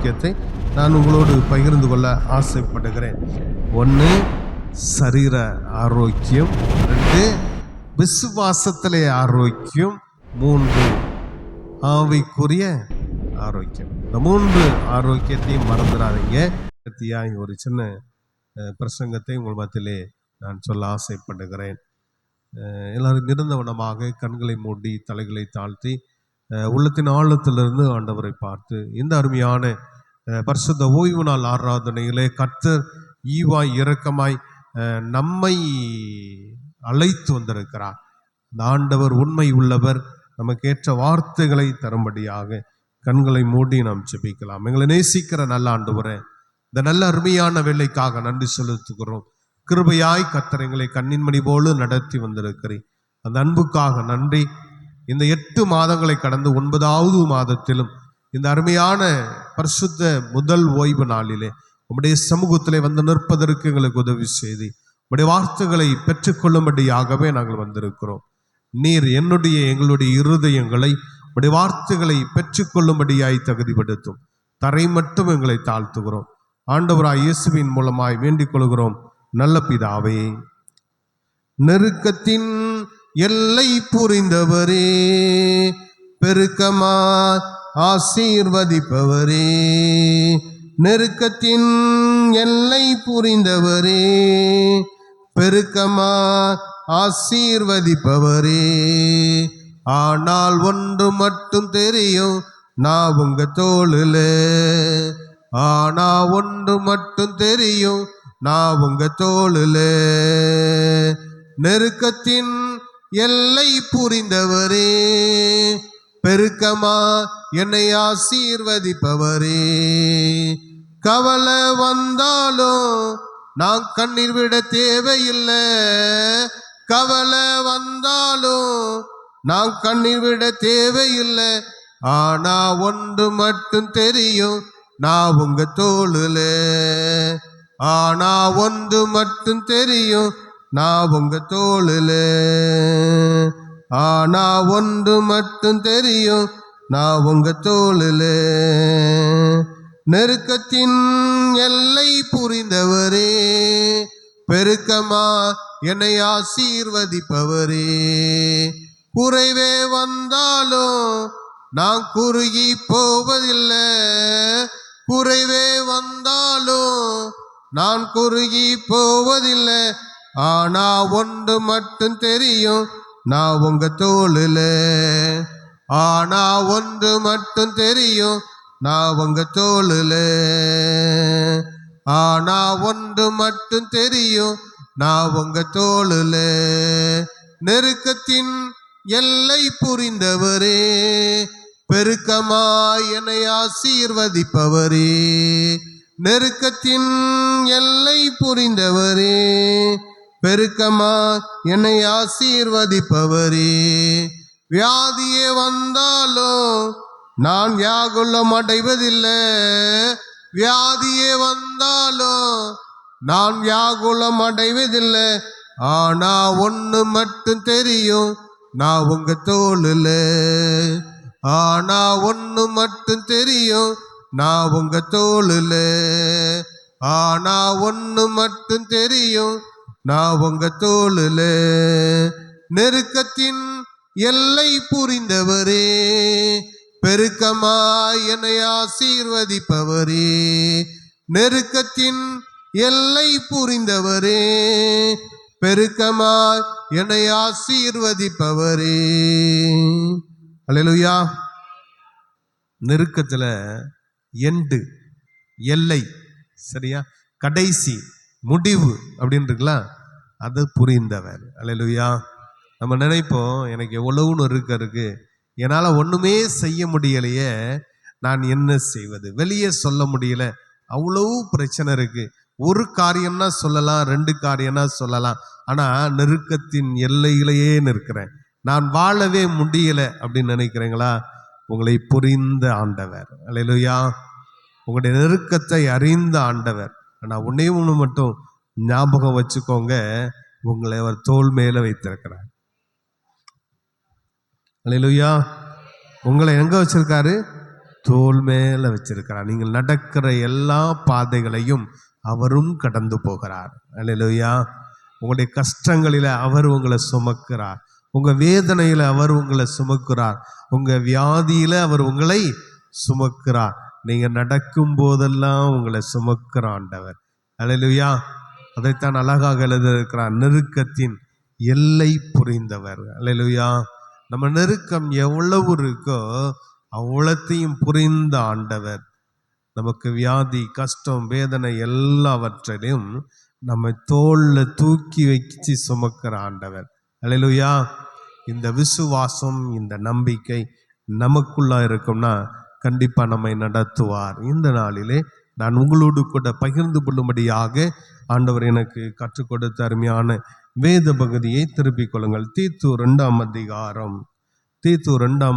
ஆரோக்கியத்தை நான் உங்களோடு பகிர்ந்து கொள்ள ஆசைப்படுகிறேன். 1 சரீர ஆரோக்கியம், 2 விசுவாசத்திலே ஆரோக்கியம், 3 ஆவிக்குரிய ஆரோக்கியம். இந்த 3 ஆரோக்கியத்தையும் மறந்துடாதீங்க. ஒரு சின்ன பிரசங்கத்தை உங்கள் மத்தியிலே நான் சொல்ல ஆசைப்படுகிறேன். எல்லாரும் இருந்தவனமாக கண்களை மூடி தலைகளை தாழ்த்தி உள்ளத்தின் ஆழத்திலிருந்து ஆண்டவரை பார்த்து, இந்த அருமையான பரிசுத்த ஓய்வு நாள் ஆராதனையிலே கர்த்தர் ஈவாய் இரக்கமாய் நம்மை அழைத்து வந்திருக்கிறார். அந்த ஆண்டவர் உண்மை உள்ளவர். நமக்கு ஏற்ற வார்த்தைகளை தரும்படியாக கண்களை மூடி நாம் ஜெபிக்கலாம். எங்களை நேசிக்கிற நல்ல ஆண்டவரே, இந்த நல்ல அருமையான வேலைக்காக நன்றி செலுத்துகிறோம். கிருபையாய் கர்த்தர் எங்களை கண்ணின்மணி போல நடத்தி வந்திருக்கிறேன். அந்த அன்புக்காக நன்றி. இந்த 8 மாதங்களை கடந்து 9வது மாதத்திலும் இந்த அருமையான பரிசுத்த முதல் ஓய்வு நாளிலே உம்முடைய சமூகத்திலே வந்து நிற்பதற்கு எங்களுக்கு உதவி செய்து உம்முடைய வார்த்தைகளை பெற்றுக்கொள்ளும்படியாகவே நாங்கள் வந்திருக்கிறோம். நீர் எங்களுடைய இருதயங்களை உம்முடைய வார்த்தைகளை பெற்றுக்கொள்ளும்படியாய் தகுதிப்படுத்தும். தரை மட்டும் எங்களை தாழ்த்துகிறோம். ஆண்டவராய் இயேசுவின் மூலமாய் வேண்டிக் கொள்கிறோம் நல்ல பிதாவே. நெருக்கத்தின் எல்லை புரிந்தவரே, பெருக்கமா ஆசீர்வதிப்பவரே, நெருக்கத்தின் எல்லை புரிந்தவரே, பெருக்கமா ஆசீர்வதிப்பவரே. ஆனால் ஒன்று மட்டும் தெரியும், நான் உங்க தோளுல. ஆனா ஒன்று மட்டும் தெரியும், நான் உங்க தோளுல. நெருக்கத்தின் எல்லை புரிந்தவரே, பெருக்கமா என்னை ஆசீர்வதிப்பவரே. கவலை வந்தாலும் நான் கண்ணீர் விட தேவையில்லை. கவலை வந்தாலும் நான் கண்ணீர் விட தேவையில்லை. ஆனா ஒன்று மட்டும் தெரியும், நான் உங்க தோளுல. ஆனா ஒன்று மட்டும் தெரியும், நான் உங்க தோளுல. ஆனா ஒன்று மட்டும் தெரியும், நான் உங்க தோளுல. நெருக்கத்தின் எல்லை புரிந்தவரே, பெருக்கமா என்னை ஆசீர்வதிப்பவரே. குறைவே வந்தாலும் நான் குறுகி போவதில்லை. குறைவே வந்தாலும் நான் குறுகி போவதில்லை. ஆனா ஒன்று மட்டும் தெரியும், நான் உங்க தோளுல. ஆனா ஒன்று மட்டும் தெரியும், நான் உங்க தோளுல. ஆனா ஒன்று மட்டும் தெரியும், நான் உங்க தோளுல. நெருக்கத்தின் எல்லை புரிந்தவரே, பெருக்கமாய் என்னை ஆசீர்வதிப்பவரே. நெருக்கத்தின் எல்லை புரிந்தவரே, பெருக்கமா என்னை ஆசீர்வதிப்பவரே. வியாதியே வந்தாலும் நான் வியாகுலம் அடைவதில்லை. வியாதியே வந்தாலும் நான் வியாகுலம் அடைவதில்லை. ஆனா ஒன்று மட்டும் தெரியும், நான் உங்க தோளுல. ஆனா ஒன்று மட்டும் தெரியும், நான் உங்க தோளுல. ஆனா ஒன்று மட்டும் தெரியும், நான் உங்க தோளுல. நெருக்கத்தின் எல்லை புரிந்தவரே, பெருக்கமாய் என்னை ஆசீர்வதிப்பவரே. நெருக்கத்தின் எல்லை புரிந்தவரே, பெருக்கமாய் என்னை ஆசீர்வதிப்பவரே. அல்லேலூயா. நெருக்கத்துல எண்டு, எல்லை, சரியா, கடைசி, முடிவு அப்படின்னு இருக்கலாம், அது புரிந்தவர். அல்லேலூயா. நம்ம நினைப்போம், எனக்கு எவ்வளவுன்னு இருக்கு, என்னால் ஒன்றுமே செய்ய முடியலையே, நான் என்ன செய்வது, வெளியே சொல்ல முடியல, அவ்வளவு பிரச்சனை இருக்கு. ஒரு காரியம்னா சொல்லலாம், 2 காரியம்னா சொல்லலாம், ஆனால் நெருக்கத்தின் எல்லையிலேயே நிற்கிறேன், நான் வாழவே முடியல அப்படின்னு நினைக்கிறீங்களா? உங்களை புரிந்த ஆண்டவர். அல்லேலூயா. உங்களுடைய நெருக்கத்தை அறிந்த ஆண்டவர். ஆனால் ஒன்னே ஒன்று மட்டும் ஞாபகம் வச்சுக்கோங்க, உங்களை அவர் தோள் மேல வைத்திருக்கிறார். அல்லேலூயா. உங்களை எங்க வச்சிருக்காரு? தோள் மேல வச்சிருக்கிறார். நீங்கள் நடக்கிற எல்லா பாதைகளையும் அவரும் கடந்து போகிறார். அல்லேலூயா. உங்களுடைய கஷ்டங்களில அவர் உங்களை சுமக்கிறார். உங்க வேதனையில அவர் உங்களை சுமக்கிறார். உங்க வியாதியில அவர் உங்களை சுமக்கிறார். நீங்க நடக்கும் போதெல்லாம் உங்களை சுமக்கிற ஆண்டவர். அல்லேலூயா. அதைத்தான் அழகாக எழுதியிருக்கிறார், நெருக்கத்தின் எல்லை புரிந்தவர். அல்லேலூயா. நம்ம நெருக்கம் எவ்வளவு இருக்கோ அவ்வளத்தையும் புரிந்த ஆண்டவர். நமக்கு வியாதி, கஷ்டம், வேதனை எல்லாவற்றையும் நம்ம தோல்ல தூக்கி வச்சு சுமக்கிற ஆண்டவர். அல்லேலூயா. இந்த விசுவாசம், இந்த நம்பிக்கை நமக்குள்ளா இருக்கும்னா கண்டிப்பா நம்மை நடத்துவார். இந்த நாளிலே நான் உங்களோடு கூட பகிர்ந்து கொள்ளும்படியாக ஆண்டவர் எனக்கு கற்றுக் கொடுத்த அருமையான வேத பகுதியை திருப்பிக் கொள்ளுங்கள். தீத்து 2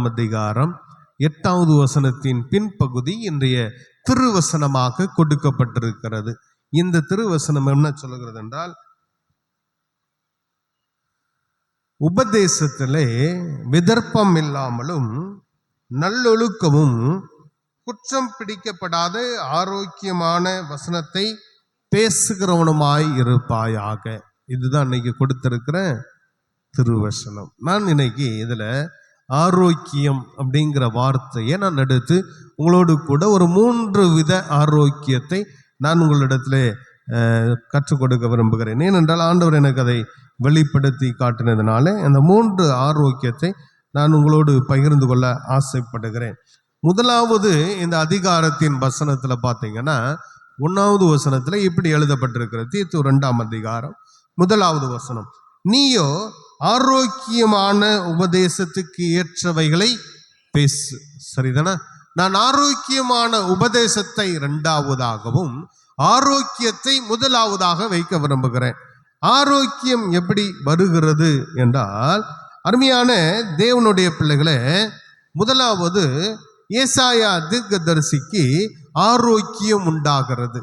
அதிகாரம் 8வது வசனத்தின் பின்பகுதி இன்றைய திருவசனமாக கொடுக்கப்பட்டிருக்கிறது. இந்த திருவசனம் என்ன சொல்லுகிறது என்றால், உபதேசத்திலே விதர்ப்பம் இல்லாமலும் நல்லொழுக்கமும் குற்றம் பிடிக்கப்படாத ஆரோக்கியமான வசனத்தை பேசுகிறவனுமாய் இருப்பாயாக. இதுதான் இன்னைக்கு கொடுத்திருக்கிற திருவசனம். நான் இன்னைக்கு இதுல ஆரோக்கியம் அப்படிங்கிற வார்த்தையை நான் எடுத்து உங்களோடு கூட ஒரு 3 வித ஆரோக்கியத்தை நான் உங்களிடத்துல கற்றுக் கொடுக்க விரும்புகிறேன். ஏனென்றால் ஆண்டவர் எனக்கு அதை வெளிப்படுத்தி காட்டினதுனால அந்த 3 ஆரோக்கியத்தை நான் உங்களோடு பகிர்ந்து கொள்ள ஆசைப்படுகிறேன். முதலாவது, இந்த அதிகாரத்தின் வசனத்துல பார்த்தீங்கன்னா 1வது வசனத்துல இப்படி எழுதப்பட்டிருக்கிறது. தீத்து 2 அதிகாரம் 1வது வசனம், நீயோ ஆரோக்கியமான உபதேசத்துக்கு ஏற்றவைகளை பேசு. சரிதானா? நான் ஆரோக்கியமான உபதேசத்தை 2வதாகவும் ஆரோக்கியத்தை 1வதாக வைக்க விரும்புகிறேன். ஆரோக்கியம் எப்படி வருகிறது என்றால், அருமையான தேவனுடைய பிள்ளைகளே, முதலாவது ஏசாயா தீர்க்கதரிசிக்கு ஆரோக்கியம் உண்டாகிறது.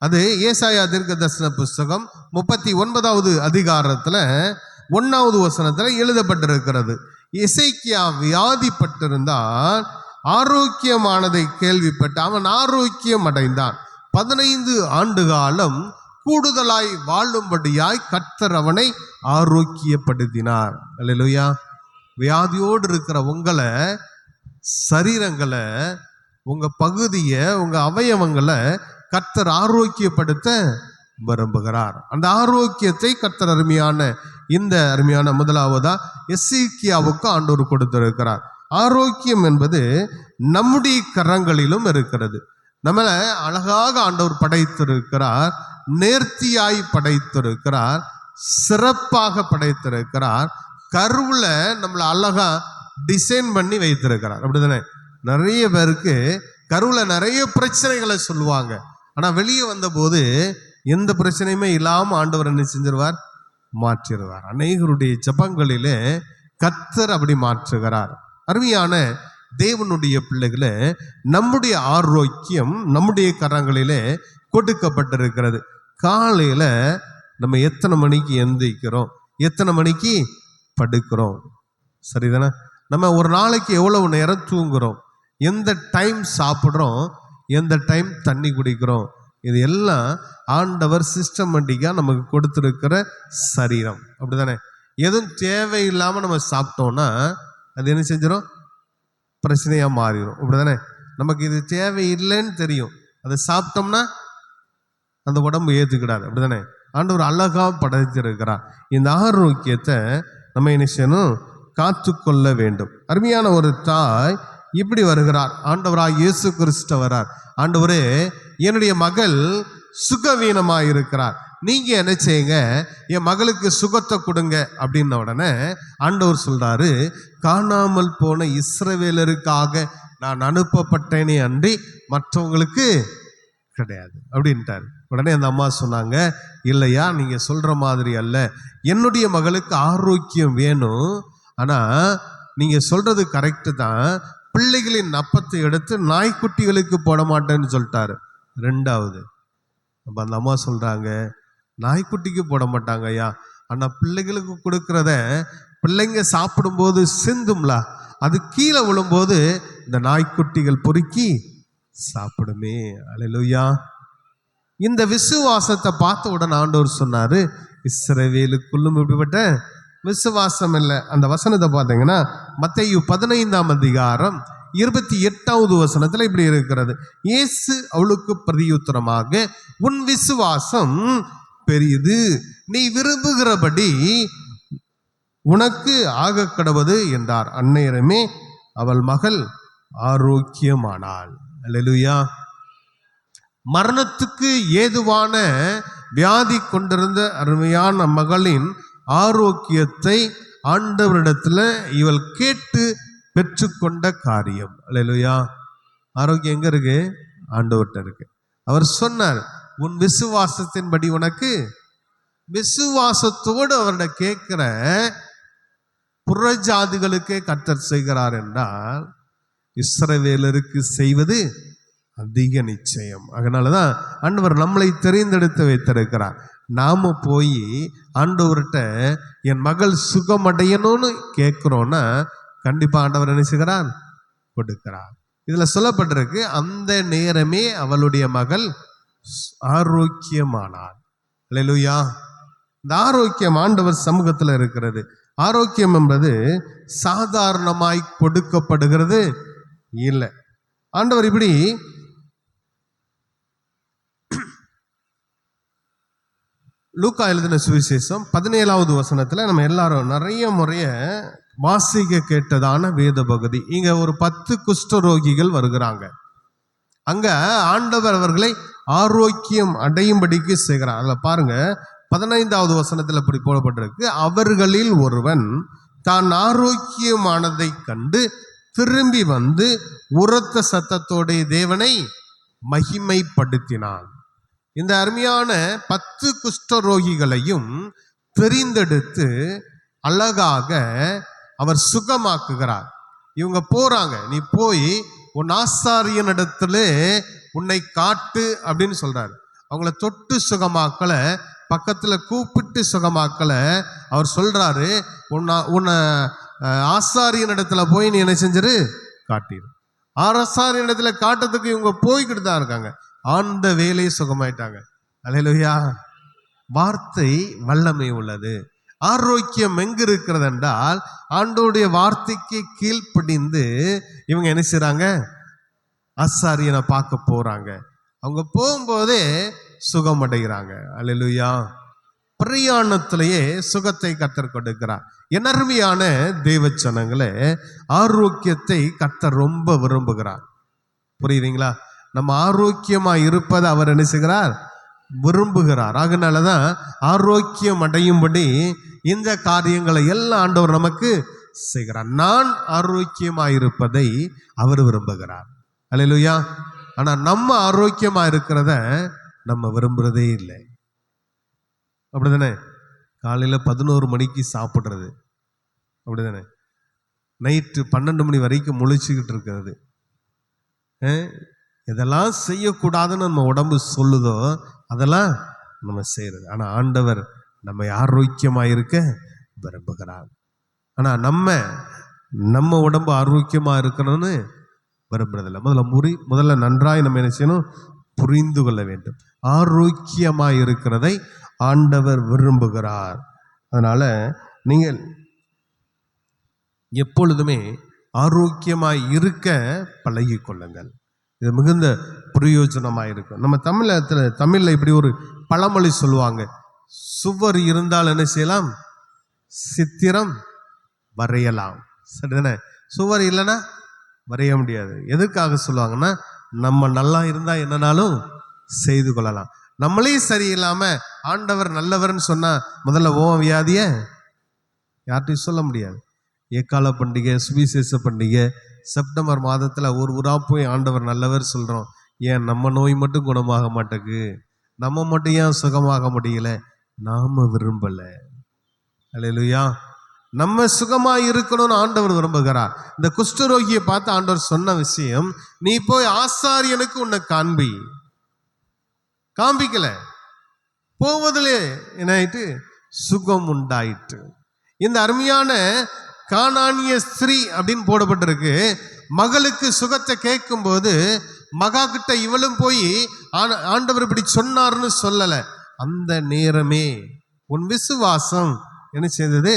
அது ஏசாயா தீர்க்கதரிசன புஸ்தகம் 39வது அதிகாரத்துல 1வது வசனத்துல எழுதப்பட்டிருக்கிறது. எசேக்கியா வியாதிப்பட்டிருந்தான், ஆரோக்கியமானதை கேள்விப்பட்டு அவன் ஆரோக்கியம் அடைந்தான். 15 ஆண்டு காலம் கூடுதலாய் வாழும்படியாய் கர்த்தர் அவனை ஆரோக்கியப்படுத்தினார். அல்லேலூயா. வியாதியோடு இருக்கிற உங்களை, சரீரங்களை, உங்க பகுதியை, உங்க அவயவங்களை கர்த்தர் ஆரோக்கியப்படுத்த விரும்புகிறார். அந்த ஆரோக்கியத்தை கர்த்தர் இந்த அருமையான முதலாவதா எசேக்கியாவுக்கு ஆண்டவர் கொடுத்திருக்கிறார். ஆரோக்கியம் என்பது நம்முடைய கரங்களிலும் இருக்கிறது. நம்மளை அழகாக ஆண்டவர் படைத்திருக்கிறார், நேர்த்தியாய் படைத்திருக்கிறார், சிறப்பாக படைத்திருக்கிறார். கருவுல நம்மளை அழகா டிசைன் பண்ணி வைத்திருக்கிறார். அப்படிதானே? நிறைய பேருக்கு கருவுல நிறைய பிரச்சனைகளை சொல்லுவாங்க. ஆனா வெளியே வந்த போது எந்த பிரச்சனையுமே இல்லாம ஆண்டவர் என்ன செஞ்சிருவார்? மாற்றிடுவார். அநேகருடைய ஜெபங்களிலே கர்த்தர் அப்படி மாற்றுகிறார். அருமையான தேவனுடைய பிள்ளைகளே, நம்முடைய ஆரோக்கியம் நம்முடைய கரங்களிலே கொடுக்கப்பட்டிருக்கிறது. காலையில நம்ம எத்தனை மணிக்கு எந்திரிக்கிறோம், எத்தனை மணிக்கு படுக்கிறோம், சரிதானே? நம்ம ஒரு நாளைக்கு எவ்வளவு நேரம் தூங்குறோம், எந்த டைம் சாப்பிட்றோம், எந்த டைம் தண்ணி குடிக்கிறோம், இது எல்லாம் ஆண்டவர் சிஸ்டமேட்டிக்கா நமக்கு கொடுத்திருக்கிற சரீரம். அப்படிதானே? எதுவும் தேவையில்லாம நம்ம சாப்பிட்டோம்னா அது என்ன செஞ்சிடும்? பிரச்சனையா மாறிடும். அப்படிதானே? நமக்கு இது தேவையில்லைன்னு தெரியும், அதை சாப்பிட்டோம்னா அந்த உடம்பு ஏற்றுக்கிடாது. அப்படிதானே? ஆண்டவர் அழகா படைத்திருக்கிறார். இந்த ஆரோக்கியத்தை நம்ம என்ன செய்யணும்? காத்துக்கொள்ள வேண்டும். அருமையான ஒரு தாய் இப்படி வருகிறார். ஆண்டவராய் இயேசு கிறிஸ்து வரார். ஆண்டவரே, என்னுடைய மகள் சுகவீனமாக இருக்கிறார், நீங்க என்ன செய்யுங்க, என் மகளுக்கு சுகத்தை கொடுங்க அப்படின்ன உடனே ஆண்டவர் சொல்றாரு, காணாமல் போன இஸ்ரவேலருக்காக நான் அனுப்பப்பட்டேனே அன்றி மற்றவங்களுக்கு கிடையாது அப்படின்ட்டார். உடனே அந்த அம்மா சொன்னாங்க, இல்லையா, நீங்க சொல்ற மாதிரி அல்ல, என்னுடைய மகளுக்கு ஆரோக்கியம் வேணும், ஆனா நீங்க சொல்றது கரெக்டு தான், பிள்ளைகளின் அப்பத்தை எடுத்து நாய்க்குட்டிகளுக்கு போட மாட்டேன்னு சொல்லிட்டாரு. 2வது அப்ப அந்த அம்மா சொல்றாங்க, நாய்க்குட்டிக்கு போட மாட்டாங்க ஐயா, ஆனா பிள்ளைகளுக்கு கொடுக்கறத பிள்ளைங்க சாப்பிடும்போது சிந்தும்ல, அது கீழே விழும்போது இந்த நாய்க்குட்டிகள் பொறுக்கி சாப்பிடுமே. அல்லேலூயா. இந்த விசுவாசத்தை பார்த்த உடனே ஆண்டவர் சொன்னாரு, இஸ்ரவேலுக்குள்ளும் இப்படிப்பட்ட விசுவாசம் இல்லை. அந்த வசனத்தை பார்த்தீங்கன்னா மத்தேயு 15ஆம் அதிகாரம் 28வது வசனத்துல இப்படி இருக்கிறது. இயேசு அவளுக்கு பிரதியுத்தரமாக, உன் விசுவாசம் பெரியது, நீ விரும்புகிறபடி உனக்கு ஆக கடவது என்றார். அந்நேரமே அவள் மகள் ஆரோக்கியமானாள். அல்லேலூயா. மரணத்துக்கு ஏதுவான வியாதி கொண்டிருந்த அருமையான மகளின் ஆரோக்கியத்தை ஆண்டவரிடத்துல இவள் கேட்டு பெற்றுக்கொண்ட காரியம். அல்லேலூயா. ஆரோக்கியம் எங்க இருக்கு? ஆண்டவர்கிட்ட இருக்கு. அவர் சொன்னார், உன் விசுவாசத்தின்படி உனக்கு. விசுவாசத்தோடு அவர்கிட்ட கேட்கிற புறஜாதிகளுக்கே கர்த்தர் செய்கிறார் என்றால் இஸ்ரவேலருக்கு செய்வது அதிக நிச்சயம். அதனாலதான் ஆண்டவர் நம்மளை தெரிந்தெடுத்து வைத்திருக்கிறார். நாம போய் ஆண்டவர்கிட்ட என் மகள் சுகமடையணும்னு கேட்கிறோன்னா கண்டிப்பா ஆண்டவர் என்ன செய்கிறார்? கொடுக்கிறார். இதுல சொல்லப்பட்டிருக்கு, அந்த நேரமே அவளுடைய மகள் ஆரோக்கியமானாள். அல்லேலூயா. இந்த ஆரோக்கியம் ஆண்டவர் சமூகத்தில் இருக்கிறது. ஆரோக்கியம் என்பது சாதாரணமாய் கொடுக்கப்படுகிறது இல்லை. ஆண்டவர் இப்படி லூக்கா எழுதின சுவிசேஷம் 17வது வசனத்துல நம்ம எல்லாரும் நிறைய முறைய வாசிக்க கேட்டதான வேத பகுதி. இங்க ஒரு 10 குஷ்டரோகிகள் வருகிறாங்க. அங்க ஆண்டவர் அவர்களை ஆரோக்கியம் அடையும்படிக்கு செய்கிறார். அதுல பாருங்க 15வது வசனத்துல இப்படி போடப்பட்டிருக்கு, அவர்களில் ஒருவன் தான் ஆரோக்கியமானதை கண்டு திரும்பி வந்து உரத்த சத்தத்தோட தேவனை மகிமைப்படுத்தினான். இந்த அருமையான 10 குஷ்டரோகிகளையும் தெரிந்தெடுத்து அழகாக அவர் சுகமாக்குகிறார். இவங்க போறாங்க, நீ போய் உன் ஆசாரியனிடத்துல உன்னை காட்டு அப்படின்னு சொல்றாரு. அவங்கள தொட்டு சுகமாக்கல, பக்கத்துல கூப்பிட்டு சுகமாக்கல. அவர் சொல்றாரு, உன்னை ஆசாரியனிடத்துல போய் நீ என்ன செஞ்சிரு? காட்டிடு. ஆசாரியனிடத்துல காட்டுறதுக்கு இவங்க போய்கிட்டு தான் இருக்காங்க. அந்த வேலையை சுகமாயிட்டாங்க. அல்லேலூயா. வார்த்தை வல்லமை உள்ளது. ஆரோக்கியம் எங்க இருக்கிறது என்றால் ஆண்டோடைய வார்த்தைக்கு கீழ்ப்படிந்து இவங்க என்ன செய்றாங்க? ஆசாரியனை பார்க்க போறாங்க. அவங்க போகும்போதே சுகமடைகிறாங்க. அல்லேலூயா. பிரயாணத்திலேயே சுகத்தை கர்த்தர் கொடுக்கிறார். எனர்மையான தேவச்சனங்களே, ஆரோக்கியத்தை கர்த்தர் ரொம்ப விரும்புகிறார். புரியுதுங்களா? நம்ம ஆரோக்கியமா இருப்பதை அவர் என்ன செய்கிறார்? விரும்புகிறார். அதனாலதான் ஆரோக்கியம் அடையும்படி இந்த காரியங்களை எல்லாம் ஆண்டவர் நமக்கு செய்கிறார். நான் ஆரோக்கியமா இருப்பதை அவர் விரும்புகிறார். அல்லேலூயா. ஆனா நம்ம ஆரோக்கியமா இருக்கிறத நம்ம விரும்புறதே இல்லை. அப்படிதானே? காலையில 11 மணிக்கு சாப்பிடுறது, அப்படிதானே? நைட்டு 12 மணி வரைக்கும் முழிச்சுக்கிட்டு இருக்கிறது. எதெல்லாம் செய்யக்கூடாதுன்னு நம்ம உடம்பு சொல்லுதோ அதெல்லாம் நம்ம செய்யறது. ஆனா ஆண்டவர் நம்ம ஆரோக்கியமா இருக்க விரும்புகிறார். ஆனா நம்ம உடம்பு ஆரோக்கியமா இருக்கணும்னு விரும்புறதில்லை. முதல்ல நன்றாய் நம்ம என்ன செய்யணும்? புரிந்து கொள்ள வேண்டும். ஆரோக்கியமாய் இருக்கிறதை ஆண்டவர் விரும்புகிறார். அதனால நீங்கள் எப்பொழுதுமே ஆரோக்கியமாய் இருக்க பழகி கொள்ளுங்கள். இது மிகுந்த பிரயோஜனமாக இருக்கும். நம்ம தமிழ்ல இப்படி ஒரு பழமொழி சொல்லுவாங்க, சுவர் இருந்தால் என்ன செய்யலாம்? சித்திரம் வரையலாம். சரிதானே? சுவர் இல்லைன்னா வரைய முடியாது. எதுக்காக சொல்லுவாங்கன்னா, நம்ம நல்லா இருந்தா என்னன்னாலும் செய்து கொள்ளலாம். நம்மளே சரியில்லாம ஆண்டவர் நல்லவர்னு சொன்னா முதல்ல வியாதிய யார்கிட்டையும் சொல்ல முடியாது. ஏக்கால பண்டிகை, சுவிசேஷ பண்டிகை, செப்டம்பர் மாதத்துல ஒரு ஊரா போய் ஆண்டவர் நல்லவர் சொல்றோம். ஏன் நம்ம நோய் மட்டும் குணமாக மாட்டேங்குது? நம்ம மட்டும் ஏன் சுகமாக முடியல? நாம விரும்பல. அல்லேலூயா. நம்ம சுகமா இருக்கணும்னு ஆண்டவர் விரும்புகிறார். இந்த குஷ்டரோகியை பார்த்து ஆண்டவர் சொன்ன விஷயம், நீ போய் ஆசாரியனுக்கு உன்னை காண்பிக்கல. போவதிலே என்ன ஆயிட்டு? சுகம் உண்டாயிற்று. இந்த அருமையான கானானிய ஸ்திரீ அப்படின்னு போடப்பட்டிருக்கு. மகளுக்கு சுகத்தை கேட்கும்போது மகா கிட்ட இவளும் போய் ஆண்டவர் இப்படி சொன்னார்னு சொல்லல. அந்த நேரமே உன் விசுவாசம் என்ன செய்தது,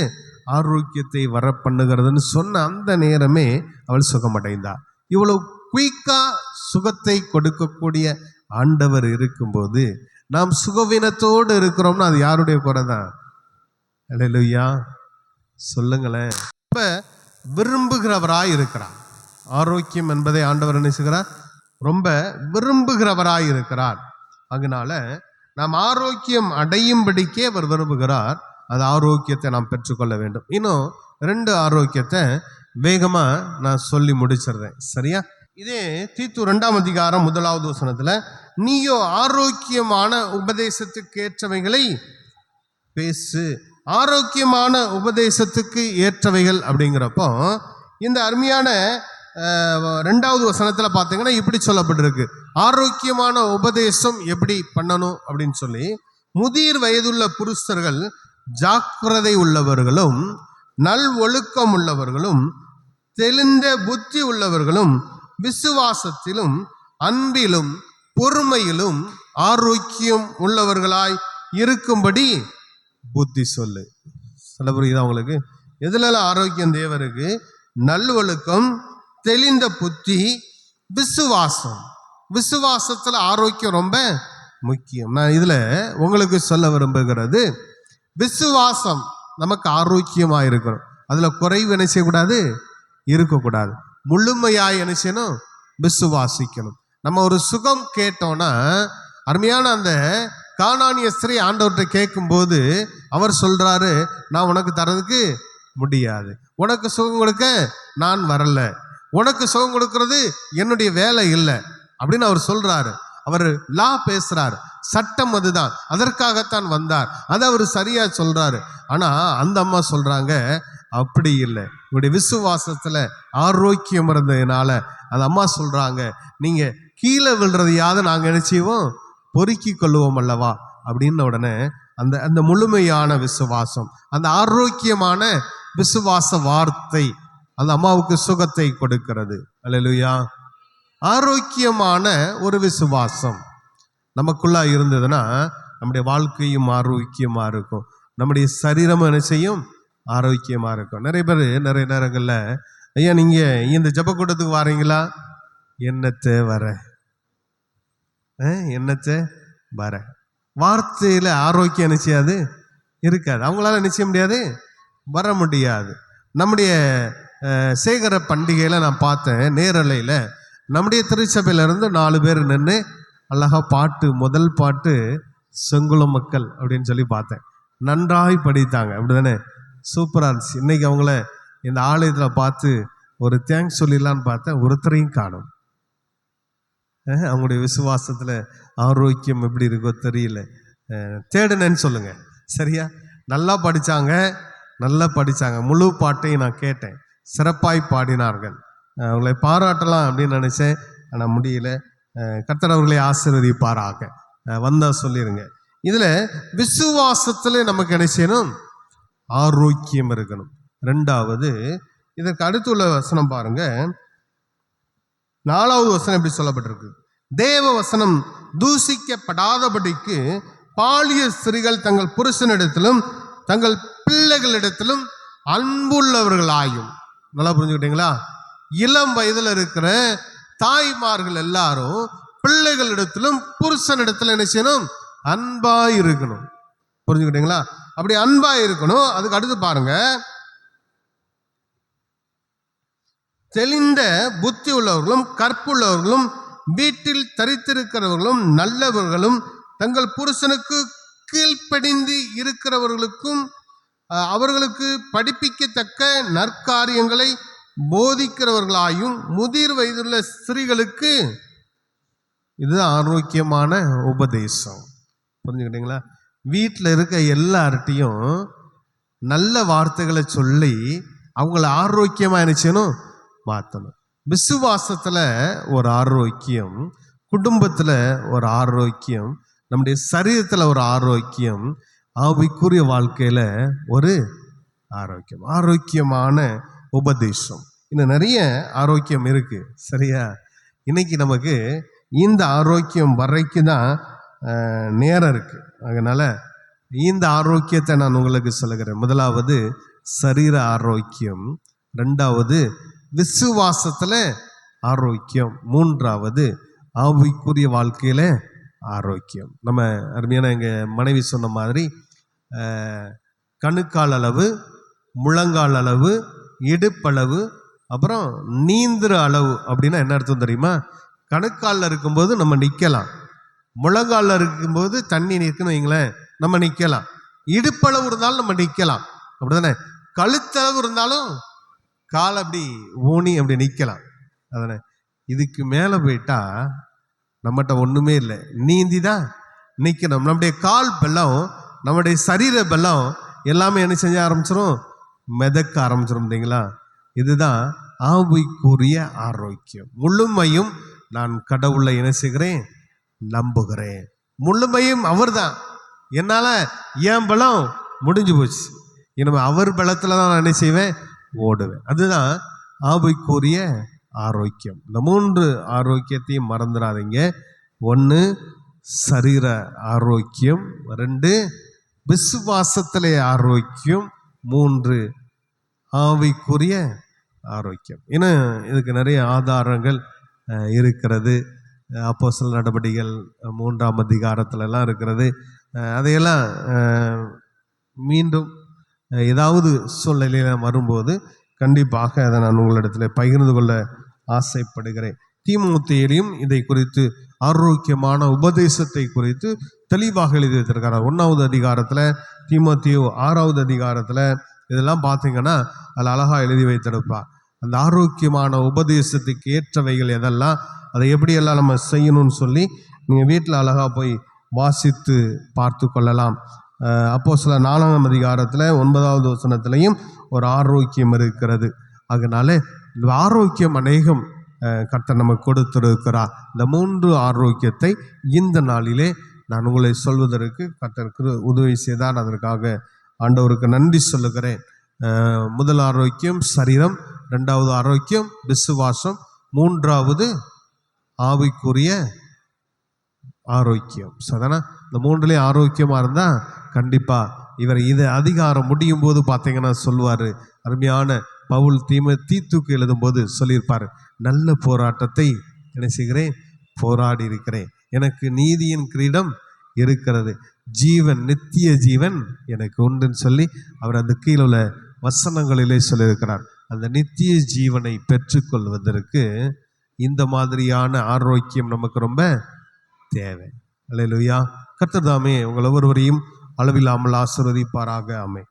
ஆரோக்கியத்தை வர பண்ணுகிறதுன்னு சொன்ன அந்த நேரமே அவள் சுகமடைந்தாள். இவ்வளவு குயிக்கா சுகத்தை கொடுக்கக்கூடிய ஆண்டவர் இருக்கும்போது நாம் சுகவீனத்தோடு இருக்கிறோம்னா அது யாருடைய குறை தான்? அல்லேலூயா சொல்லுங்களேன். இப்ப விரும்புகிறவராய் இருக்கிறார். ஆரோக்கியம் என்பதை ஆண்டவர் என்ன செய்கிறார்? ரொம்ப விரும்புகிறவராய் இருக்கிறார். அதனால நாம் ஆரோக்கியம் அடையும்படிக்கே அவர் விரும்புகிறார். அந்த ஆரோக்கியத்தை நாம் பெற்றுக்கொள்ள வேண்டும். இன்னும் 2 ஆரோக்கியத்தை வேகமா நான் சொல்லி முடிச்சிடுறேன், சரியா? இதே தீத்து 2ஆம் அதிகாரம் 1வது வசனத்துல, நீயோ ஆரோக்கியமான உபதேசத்துக்கு ஏற்றவைகளை பேசு. ஆரோக்கியமான உபதேசத்துக்கு ஏற்றவைகள் அப்படிங்கிறப்போ இந்த அருமையான 2வது வசனத்துல பார்த்தீங்கன்னா இப்படி சொல்லப்பட்டிருக்கு. ஆரோக்கியமான உபதேசம் எப்படி பண்ணணும் அப்படின்னு சொல்லி, முதிர் வயதுள்ள புருஷர்கள் ஜாக்கிரதை உள்ளவர்களும் நல் ஒழுக்கம் உள்ளவர்களும் தெளிந்த புத்தி உள்ளவர்களும் விசுவாசத்திலும் அன்பிலும் பொறுமையிலும் ஆரோக்கியம் உள்ளவர்களாய் இருக்கும்படி புத்தி சொல்லு. சொல்ல புரியுதா உங்களுக்கு? எதுல ஆரோக்கியம் தேவருக்கு? நல்லொழுக்கம், தெளிந்த புத்தி, விசுவாசம். விசுவாசத்துல ஆரோக்கியம் ரொம்ப முக்கியம். நான் இதுல உங்களுக்கு சொல்ல விரும்புகிறது, விசுவாசம் நமக்கு ஆரோக்கியமா இருக்கணும். அதுல குறைவு என்ன செய்யக்கூடாது, இருக்கக்கூடாது. முழுமையாய் என்ன செய்யணும், விசுவாசிக்கணும். நம்ம ஒரு சுகம் கேட்டோம்னா, அருமையான அந்த கானானிய ஸ்திரீ ஆண்டவர்கிட்ட கேட்கும்போது அவர் சொல்றாரு, நான் உனக்கு தரதுக்கு முடியாது, உனக்கு சுகம் கொடுக்க நான் வரல, உனக்கு சுகம் கொடுக்கறது என்னுடைய வேலை இல்லை அப்படின்னு அவர் சொல்றாரு. அவர் லா பேசுறாரு, சட்டம் அதுதான், அதற்காகத்தான் வந்தார், அதை அவர் சரியா சொல்றாரு. ஆனா அந்த அம்மா சொல்றாங்க அப்படி இல்லை, உங்களுடைய விசுவாசத்துல ஆரோக்கியம் இருந்ததுனால அந்த அம்மா சொல்றாங்க, நீங்க கீழே விழுறதையாவது நாங்க என்ன செய்வோம், பொறுக்கி கொள்ளுவோம் அல்லவா அப்படின்ன உடனே அந்த அந்த முழுமையான விசுவாசம், அந்த ஆரோக்கியமான விசுவாச வார்த்தை அந்த அம்மாவுக்கு சுகத்தை கொடுக்கிறது. அல்லேலூயா. ஆரோக்கியமான ஒரு விசுவாசம் நமக்குள்ள இருந்ததுன்னா நம்முடைய வாழ்க்கையும் ஆரோக்கியமா இருக்கும், நம்முடைய சரீரமும் என்ன செய்யும், ஆரோக்கியமா இருக்கும். நிறைய பேர் நிறைய நேரங்கள்ல, ஐயா நீங்க இந்த ஜெபக்கூட்டத்துக்கு வாரீங்களா? என்னத்தை வர, என்னத்தை வர. வார்த்தையில ஆரோக்கியம் என்ன செய்யாது, இருக்காது. அவங்களால நிச்சய முடியாது, வர முடியாது. நம்முடைய சேகர பண்டிகையில நான் பார்த்தேன், நேரலையில நம்முடைய திருச்சபையில இருந்து 4 பேர் நின்று அழகா பாட்டு, முதல் பாட்டு செங்குளம் மக்கள் அப்படின்னு சொல்லி பார்த்தேன். நன்றாய் படித்தாங்க, அப்படிதானே? சூப்பரா இருந்துச்சு. இன்னைக்கு அவங்கள இந்த ஆலயத்துல பார்த்து ஒரு தேங்க்ஸ் சொல்லிடலான்னு பார்த்தேன், ஒருத்தரையும் காணும். அவங்களுடைய விசுவாசத்துல ஆரோக்கியம் எப்படி இருக்கோ தெரியல, தேடுனேன்னு சொல்லுங்க, சரியா? நல்லா படிச்சாங்க, நல்லா படிச்சாங்க. முழு பாட்டையும் நான் கேட்டேன், சிறப்பாய் பாடினார்கள். அவங்களை பாராட்டலாம் அப்படின்னு நினைச்சேன், ஆனால் முடியல. கர்த்தர் அவர்களை ஆசீர்வதிப்பாராக. வந்தா சொல்லிருங்க. இதுல விசுவாசத்துல நமக்கு என்ன செய்யணும், ஆரோக்கியம் இருக்கணும். 2வது, இதற்கு அடுத்துள்ள வசனம் பாருங்க, 4வது வசனம் எப்படி சொல்லப்பட்டிருக்கு, தேவ வசனம் தூசிக்கப்படாதபடிக்கு பாலிய ஸ்திரீகள் தங்கள் புருஷனிடத்திலும் தங்கள் பிள்ளைகளிடத்திலும் அன்புள்ளவர்களாயும். நல்லா புரிஞ்சுக்கிட்டீங்களா? இளம் வயதுல இருக்கிற தாய்மார்கள் எல்லாரும் பிள்ளைகளிடத்திலும் புருஷனிடத்துல என்ன செய்யணும், அன்பா இருக்கணும். புரிஞ்சுக்கிட்டீங்களா? அப்படி அன்பா இருக்கணும். அதுக்கு அடுத்து பாருங்க, தெளிந்த புத்தி உள்ளவர்களும் கற்புள்ளவர்களும் வீட்டில் தரித்திருக்கிறவர்களும் நல்லவர்களும் தங்கள் புருஷனுக்கு கீழ்ப்படிந்து இருக்கிறவர்களுக்கும் அவர்களுக்கு படிப்பிக்கத்தக்க நற்காரியங்களை போதிக்கிறவர்களாயும் முதிர் வயதுள்ள ஸ்திரீகளுக்கு. இதுதான் ஆரோக்கியமான உபதேசம். புரிஞ்சுக்கிட்டீங்களா? வீட்டில் இருக்க எல்லார்ட்டையும் நல்ல வார்த்தைகளை சொல்லி அவங்கள ஆரோக்கியமா நினைச்சணும் மாற்றணும். விசுவாசத்துல ஒரு ஆரோக்கியம், குடும்பத்துல ஒரு ஆரோக்கியம், நம்முடைய சரீரத்துல ஒரு ஆரோக்கியம், ஆவிக்குரிய வாழ்க்கையில ஒரு ஆரோக்கியம். ஆரோக்கியமான உபதேசம். இன்னும் நிறைய ஆரோக்கியம் இருக்கு, சரியா? இன்னைக்கு நமக்கு இந்த ஆரோக்கியம் வரைக்கும் தான் நேரம் இருக்கு. அதனால இந்த ஆரோக்கியத்தை நான் உங்களுக்கு சொல்லுகிறேன். முதலாவது சரீர ஆரோக்கியம், ரெண்டாவது விசுவாசத்துல ஆரோக்கியம், மூன்றாவது ஆவிக்குரிய வாழ்க்கையில ஆரோக்கியம். நம்ம அருமையான எங்க மனைவி சொன்ன மாதிரி கணுக்கால் அளவு, முழங்கால் அளவு, இடுப்பளவு, அப்புறம் நீந்திர அளவு அப்படின்னா என்ன அர்த்தம் தெரியுமா? கணுக்காலில் இருக்கும்போது நம்ம நிற்கலாம், முழங்காலில் இருக்கும்போது தண்ணி நிற்கணும் வைங்களேன், நம்ம நிற்கலாம். இடுப்பளவு இருந்தாலும் நம்ம நிற்கலாம், அப்படிதானே? கழுத்தளவு இருந்தாலும் கால் அப்படி ஊனி அப்படி நிற்கலாம், அதானே? இதுக்கு மேலே போயிட்டா நம்மகிட்ட ஒன்றுமே இல்லை, நீந்தி தான் நிற்கணும். நம்முடைய கால் பலம், நம்முடைய சரீர பலம் எல்லாமே என்ன செஞ்ச ஆரம்பிச்சிடும்? மிதக்க ஆரம்பிச்சிடும், இல்லைங்களா? இதுதான் ஆவிக்குரிய ஆரோக்கியம். முழுமையும் நான் கடவுளை என்ன செய்கிறேன்? நம்புகிறேன். முழுமையும் அவர் தான். என்னால் என் பலம் முடிஞ்சு போச்சு, இனிமே அவர் பலத்தில் தான் நான் என்ன செய்வேன்? ஓடுவேன். அதுதான் ஆவிக்குரிய ஆரோக்கியம். இந்த மூன்று ஆரோக்கியத்தையும் மறந்துடாதீங்க. ஒன்று சரீர ஆரோக்கியம், ரெண்டு விசுவாசத்திலே ஆரோக்கியம், மூன்று ஆவிக்குரிய ஆரோக்கியம். இன்னும் இதுக்கு நிறைய ஆதாரங்கள் இருக்கிறது. அப்போஸ்தலர் நடபடிகள் 3ஆம் அதிகாரத்துலலாம் இருக்கிறது. அதையெல்லாம் மீண்டும் ஏதாவது சூழ்நிலையில் வரும்போது கண்டிப்பாக அதை நான் உங்களிடத்தில் பகிர்ந்து கொள்ள ஆசைப்படுகிறேன். தீமோத்தேயுவிலும் இதை குறித்து ஆரோக்கியமான உபதேசத்தை குறித்து தெளிவாக எழுதி வைத்திருக்கிறார். 1ஆவது அதிகாரத்தில், தீமோத்தேயு 6ஆவது அதிகாரத்தில் இதெல்லாம் பார்த்தீங்கன்னா அதில் அழகாக எழுதி வைத்திருப்பார். அந்த ஆரோக்கியமான உபதேசத்துக்கு ஏற்றவைகள் எதெல்லாம், அதை எப்படியெல்லாம் நம்ம செய்யணும்னு சொல்லி நீங்கள் வீட்டில் அழகாக போய் வாசித்து பார்த்து கொள்ளலாம். அப்போஸ்தலர் 4ஆம் அதிகாரத்தில் 9ஆவது வசனத்திலையும் ஒரு ஆரோக்கியம் இருக்கிறது. அதனால இந்த ஆரோக்கியம் அநேகம் கர்த்தர் நமக்கு கொடுத்திருக்கிறார். இந்த மூன்று ஆரோக்கியத்தை இந்த நாளிலே நான் உங்களை சொல்வதற்கு கர்த்தருக்கு உதவி செய்தார். அதற்காக ஆண்டவருக்கு நன்றி சொல்லுகிறேன். முதல் ஆரோக்கியம் சரீரம், ரெண்டாவது ஆரோக்கியம் விசுவாசம், மூன்றாவது ஆவிக்குரிய ஆரோக்கியம். அதனா இந்த மூன்றுலேயும் ஆரோக்கியமாக இருந்தால் கண்டிப்பாக இவர் இதை அதிகாரம் முடியும் போது பார்த்தீங்கன்னா சொல்லுவார். அருமையான பவுல் தீத்துக்கு எழுதும்போது சொல்லியிருப்பார், நல்ல போராட்டத்தை என்ன செய்கிறேன்? போராடி இருக்கிறேன், எனக்கு நீதியின் கிரீடம் இருக்கிறது, ஜீவன் நித்திய ஜீவன் எனக்கு உண்டுன்னு சொல்லி அவர் அந்த கீழே உள்ள வசனங்களிலே சொல்லியிருக்கிறார். அந்த நித்திய ஜீவனை பெற்றுக்கொள்வதற்கு இந்த மாதிரியான ஆரோக்கியம் நமக்கு ரொம்ப தேவை. அல்லேலூயா. கர்த்தர் தாமே உங்கள் ஒவ்வொருவரையும் அளவில்லாமல் ஆசீர்வதிப்பாராக. ஆமென்.